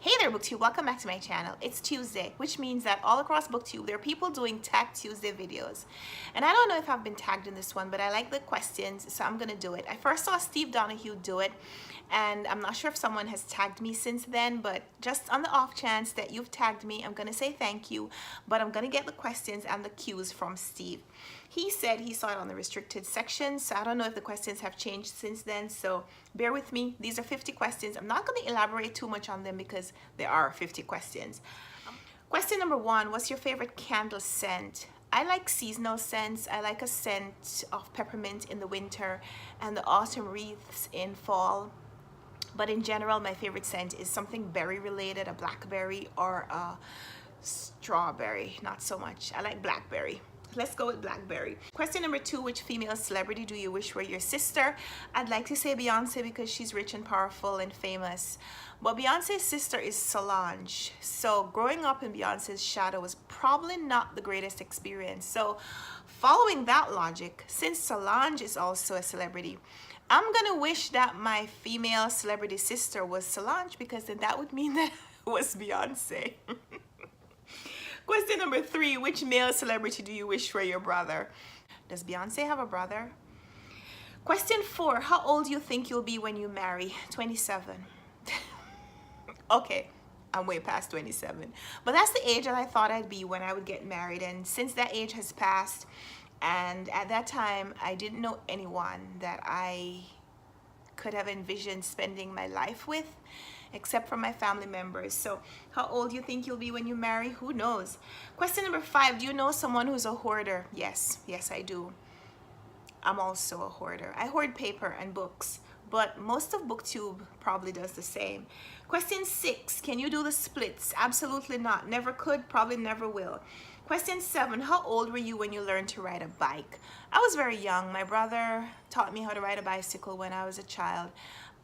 Hey there, BookTube. Welcome back to my channel. It's Tuesday, which means that all across BookTube, there are people doing Tag Tuesday videos. And I don't know if I've been tagged in this one, but I like the questions, so I'm going to do it. I first saw Steve Donahue do it, and I'm not sure if someone has tagged me since then, but just on the off chance that you've tagged me, I'm going to say thank you, but I'm going to get the questions and the cues from Steve. He said he saw it on the restricted section, so I don't know if the questions have changed since then, so bear with me. These are 50 questions. I'm not going to elaborate too much on them because there are 50 questions. Question number 1, what's your favorite candle scent? I like seasonal scents. I like a scent of peppermint in the winter and the autumn wreaths in fall. But in general, my favorite scent is something berry related, a blackberry or a strawberry. Not so much. I like blackberry. Let's go with blackberry. Question number 2, which female celebrity do you wish were your sister? I'd like to say Beyonce because she's rich and powerful and famous. But Beyonce's sister is Solange. So growing up in Beyonce's shadow was probably not the greatest experience. So following that logic, since Solange is also a celebrity, I'm gonna wish that my female celebrity sister was Solange because then that would mean that it was Beyonce. Question number 3, which male celebrity do you wish were your brother? Does Beyonce have a brother? Question 4, how old do you think you'll be when you marry? 27. Okay, I'm way past 27. But that's the age that I thought I'd be when I would get married. And since that age has passed, and at that time, I didn't know anyone that I could have envisioned spending my life with, except for my family members. So how old do you think you'll be when you marry? Who knows? Question number 5, do you know someone who's a hoarder? Yes, I do. I'm also a hoarder. I hoard paper and books, but most of BookTube probably does the same. Question 6, can you do the splits? Absolutely not. Never could, probably never will. Question 7, how old were you when you learned to ride a bike? I was very young. My brother taught me how to ride a bicycle when I was a child.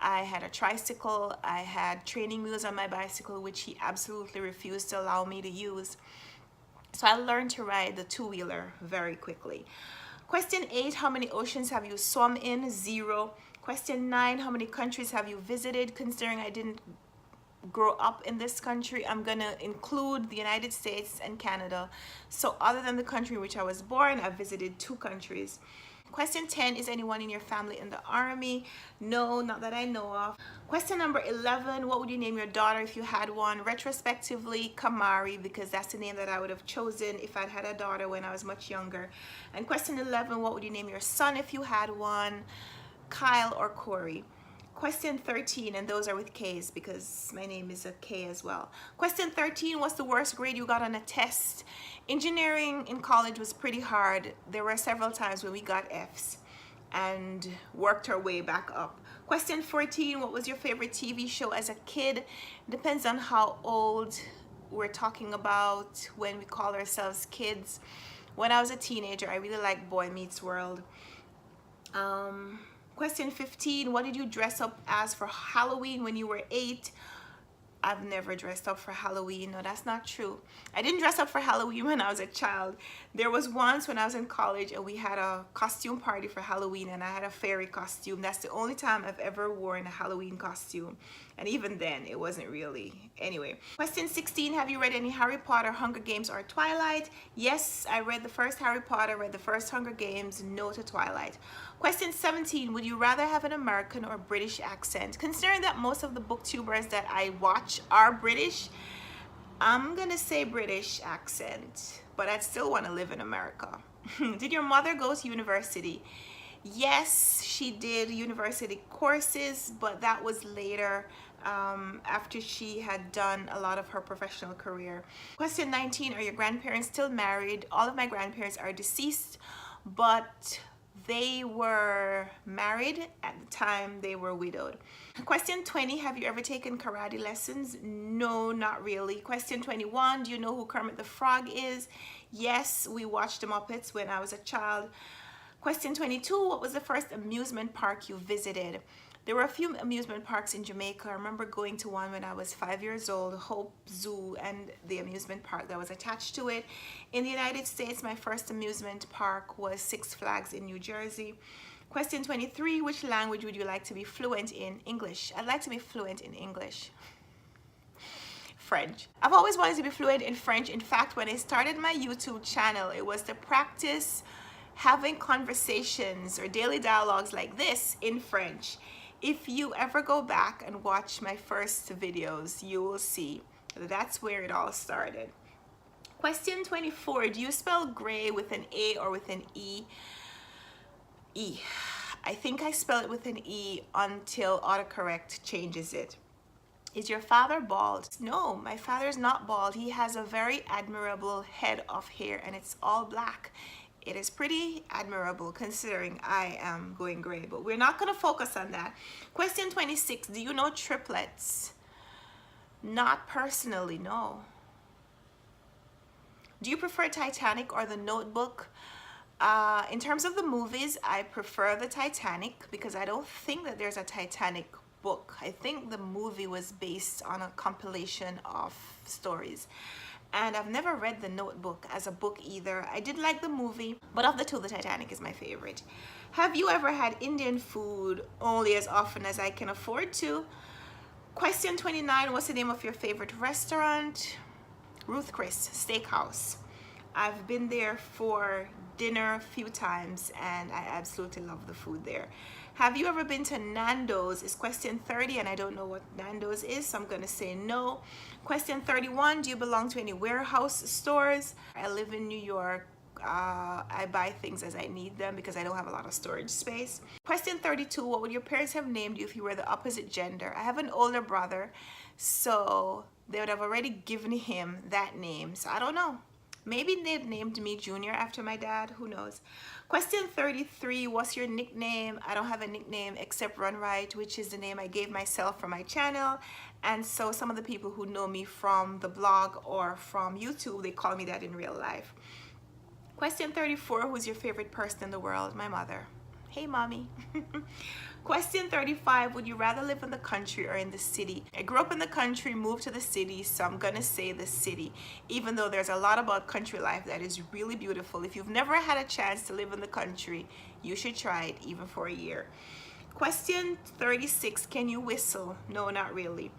I had a tricycle. I had training wheels on my bicycle, which he absolutely refused to allow me to use. So I learned to ride the two-wheeler very quickly. Question 8, how many oceans have you swum in? 0. Question 9, how many countries have you visited? Considering I didn't grow up in this country, I'm gonna include the United States and Canada. So other than the country in which I was born, I've visited 2 countries. Question 10, is anyone in your family in the army? No, not that I know of. Question number 11, what would you name your daughter if you had one? Retrospectively, Kamari, because that's the name that I would have chosen if I'd had a daughter when I was much younger. And question 11, what would you name your son if you had one? Kyle or Corey. Question 13, and those are with K's because my name is a K as well. Question 13, what's the worst grade you got on a test? Engineering in college was pretty hard. There were several times when we got F's and worked our way back up. Question 14, what was your favorite TV show as a kid? Depends on how old we're talking about when we call ourselves kids. When I was a teenager, I really liked Boy Meets World. Question 15, what did you dress up as for Halloween when you were 8? I've never dressed up for Halloween. No, that's not true. I didn't dress up for Halloween when I was a child. There was once when I was in college and we had a costume party for Halloween and I had a fairy costume. That's the only time I've ever worn a Halloween costume. And even then, it wasn't really. Anyway, question 16, have you read any Harry Potter, Hunger Games, or Twilight? Yes, I read the first Harry Potter, read the first Hunger Games, no to Twilight. Question 17, would you rather have an American or British accent? Considering that most of the booktubers that I watch are British, I'm gonna say British accent, but I'd still want to live in America. Did your mother go to university? Yes, she did university courses, but that was later after she had done a lot of her professional career. Question 19, are your grandparents still married? All of my grandparents are deceased, but they were married at the time they were widowed. Question 20, have you ever taken karate lessons? No, not really. Question 21, do you know who Kermit the Frog is? Yes, we watched the Muppets when I was a child. Question 22, what was the first amusement park you visited? There were a few amusement parks in Jamaica. I remember going to one when I was 5 years old, Hope Zoo, and the amusement park that was attached to it. In the United States, my first amusement park was Six Flags in New Jersey. Question 23, which language would you like to be fluent in? English. I'd like to be fluent in English. French. I've always wanted to be fluent in French. In fact, when I started my YouTube channel, it was to practice having conversations or daily dialogues like this in French. If you ever go back and watch my first videos, you will see that's where it all started. Question 24, do you spell gray with an A or with an E? E. I think I spell it with an E until autocorrect changes it. Is your father bald? No, my father is not bald. He has a very admirable head of hair and it's all black. It is pretty admirable considering I am going gray, but we're not going to focus on that. Question 26, do you know triplets? Not personally, no. Do you prefer Titanic or The Notebook? In terms of the movies, I prefer the Titanic because I don't think that there's a Titanic book. I think the movie was based on a compilation of stories. And I've never read The Notebook as a book either. I did like the movie, but of the two, the Titanic is my favorite. Have you ever had Indian food? Only as often as I can afford to. Question 29, what's the name of your favorite restaurant? Ruth Chris Steakhouse. I've been there for dinner a few times and I absolutely love the food there. Have you ever been to Nando's? Is question 30 and I don't know what Nando's is, so I'm going to say no. Question 31, do you belong to any warehouse stores? I live in New York. I buy things as I need them because I don't have a lot of storage space. Question 32, what would your parents have named you if you were the opposite gender? I have an older brother, so they would have already given him that name, so I don't know. Maybe they've named me Junior after my dad, who knows. Question 33, what's your nickname? I don't have a nickname except Runwright, which is the name I gave myself for my channel. And so some of the people who know me from the blog or from YouTube, they call me that in real life. Question 34, who's your favorite person in the world? My mother. Hey, mommy. Question 35, would you rather live in the country or in the city? I grew up in the country, moved to the city, so I'm gonna say the city, even though there's a lot about country life that is really beautiful. If you've never had a chance to live in the country, you should try it even for a year. Question 36, can you whistle? No, not really.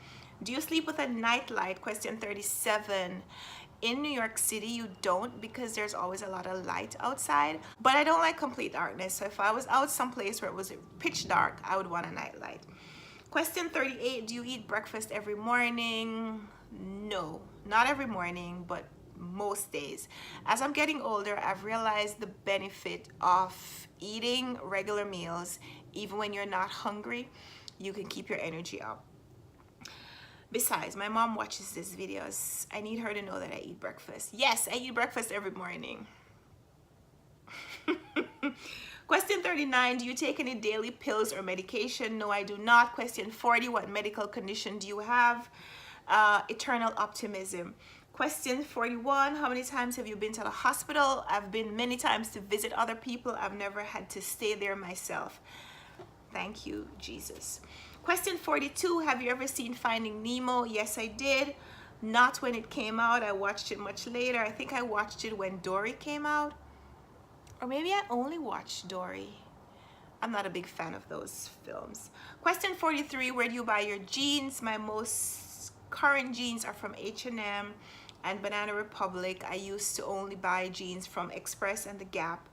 Do you sleep with a nightlight? Question 37. In New York City, you don't because there's always a lot of light outside, but I don't like complete darkness. So if I was out someplace where it was pitch dark, I would want a nightlight. Question 38, do you eat breakfast every morning? No, not every morning, but most days. As I'm getting older, I've realized the benefit of eating regular meals. Even when you're not hungry, you can keep your energy up. Besides, my mom watches these videos. I need her to know that I eat breakfast. Yes, I eat breakfast every morning. Question 39, do you take any daily pills or medication? No, I do not. Question 40, what medical condition do you have? Eternal optimism. Question 41, how many times have you been to the hospital? I've been many times to visit other people. I've never had to stay there myself. Thank you, Jesus. Question 42, have you ever seen Finding Nemo? Yes, I did. Not when it came out. I watched it much later. I think I watched it when Dory came out. Or maybe I only watched Dory. I'm not a big fan of those films. Question 43, where do you buy your jeans? My most current jeans are from H&M and Banana Republic. I used to only buy jeans from Express and The Gap.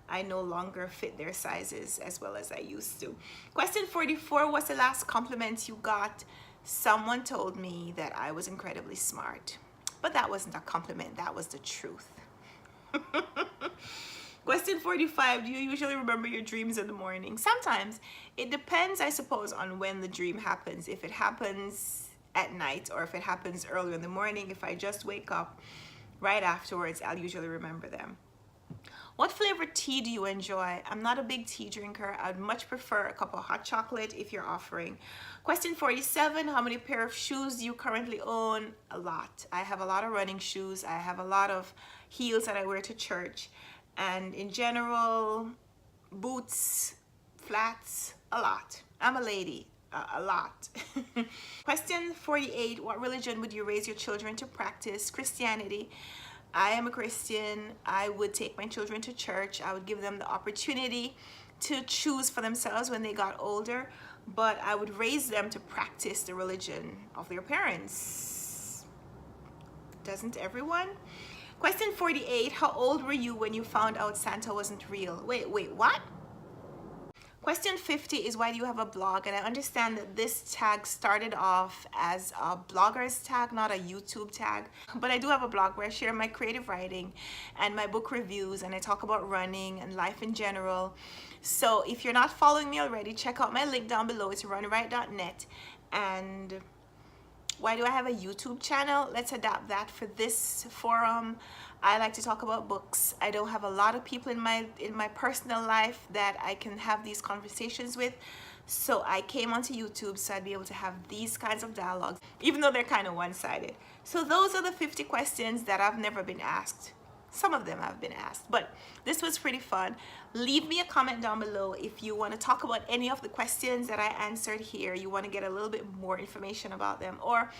I no longer fit their sizes as well as I used to. Question 44, what's the last compliment you got? Someone told me that I was incredibly smart, but that wasn't a compliment, that was the truth. Question 45, do you usually remember your dreams in the morning? Sometimes. It depends, I suppose, on when the dream happens. If it happens at night or if it happens early in the morning, if I just wake up right afterwards, I'll usually remember them. What flavor tea do you enjoy? I'm not a big tea drinker. I'd much prefer a cup of hot chocolate if you're offering. Question 47, how many pair of shoes do you currently own? A lot. I have a lot of running shoes. I have a lot of heels that I wear to church. And in general, boots, flats, a lot. I'm a lady, a lot. Question 48, what religion would you raise your children to practice? Christianity. I am a Christian. I would take my children to church. I would give them the opportunity to choose for themselves when they got older, but I would raise them to practice the religion of their parents. Doesn't everyone? Question 48, how old were you when you found out Santa wasn't real? Wait, what? Question 50 is, why do you have a blog? And I understand that this tag started off as a blogger's tag, not a YouTube tag. But I do have a blog where I share my creative writing and my book reviews, and I talk about running and life in general. So if you're not following me already, check out my link down below. It's runwright.net. And why do I have a YouTube channel? Let's adapt that for this forum. I like to talk about books. I don't have a lot of people in my personal life that I can have these conversations with. So I came onto YouTube so I'd be able to have these kinds of dialogues, even though they're kind of one-sided. So those are the 50 questions that I've never been asked. Some of them have been asked, but this was pretty fun. Leave me a comment down below if you want to talk about any of the questions that I answered here. You want to get a little bit more information about them, or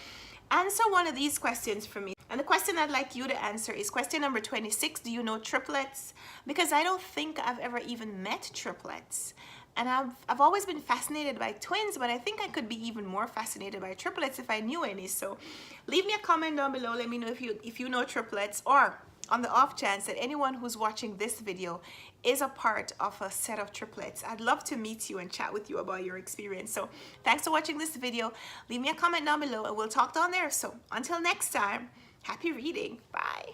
answer one of these questions for me. And the question I'd like you to answer is question number 26. Do you know triplets? Because I don't think I've ever even met triplets. And I've always been fascinated by twins, but I think I could be even more fascinated by triplets if I knew any. So leave me a comment down below. Let me know if you know triplets, or on the off chance that anyone who's watching this video is a part of a set of triplets. I'd love to meet you and chat with you about your experience. So thanks for watching this video. Leave me a comment down below and we'll talk down there. So until next time, happy reading. Bye.